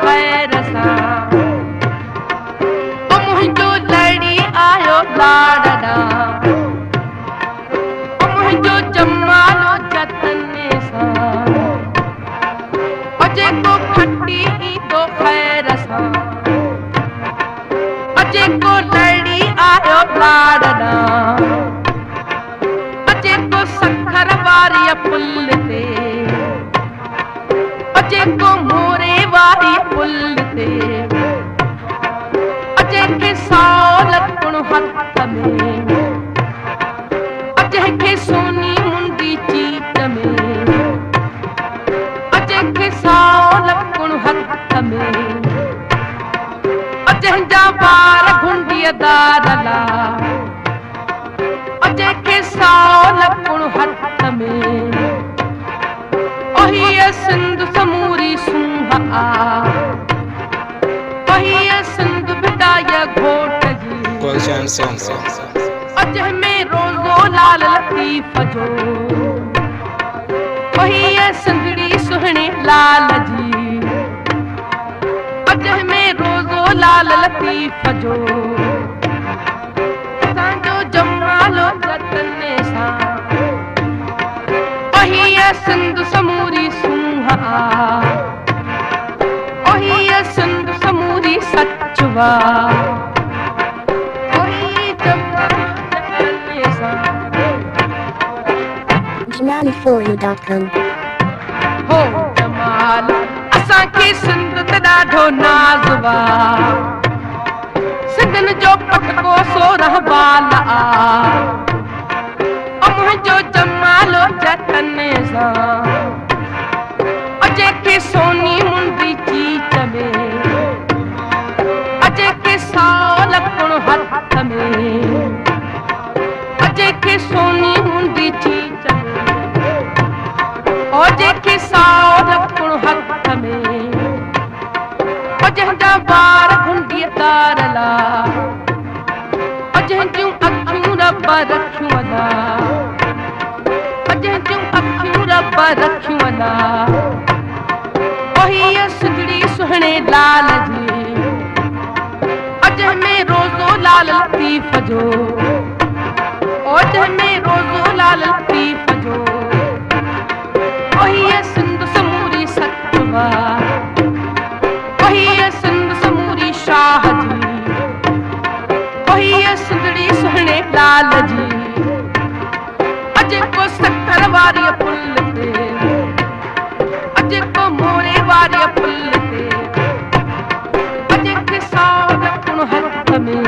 खैर सां ओ मुंहिंजो लड़ी आयो लाडा ओ मुंहिंजो जमालो जतने सां ओ जेको खटी ईंदो खैर सां ओ जेको लड़ी आयो लाडा ओ जेको सखर वारी पुल ते ओ जेको मोरे वारी पुल ते ओ जेके साल कुण हथ में ओ जेके सोनी मुंडी चीत में ओ जेके साल कुण हथ में ओ जंहिंजा वार गुंडीअ दार ला ओ जेके साल कुण हथ में ओही सिंध समूरी सूंह आ ओही सिंध बिदाय घोट जी गुलशन सिंह अज में रोज़ो लाल लतीफ़ जो ओही सिंधड़ी सुहणे लाल जी अज में रोज़ो लाल लतीफ़ जो असांजो जमालो जतने सां ओही सिंध समूरी सूंह आ ओही सिंध समूरी सचवा ओही जमालो जतने सां JamaliForYou.com हो जमाल असांखे सिंध ते ॾाढो नाज़वा सिंधन जो पटको सोरह बाल आ ओ मुंहिंजो जमालो जतने सां ओ जेके सोनी मुंडी चीच में ओ जेके साल कुण हथ में ओ जेके सोनी मुंडी चीच में ओ जेके साल कुण हथ में ओ जंहिंजा वार गुंडीअ तार ला ओ जंहिंजूं अखियूं रब रखियूं अला जंहिंजूं अखियूं रब रखियूं अला ओही सिंधड़ी सुहणे लाल जी अज में रोज़ो लाल लतीफ़ जो ओज में रोज़ो लाल लतीफ़ जो ओही सिंध समूरी सचवा ओही सिंध समूरी शाह जी ओही सिंधड़ी सुहणे लाल जी जेको सखर वारी पुल ते ओ जेको मोरे वारी पुल ते ओ जेके साल कुण हथ में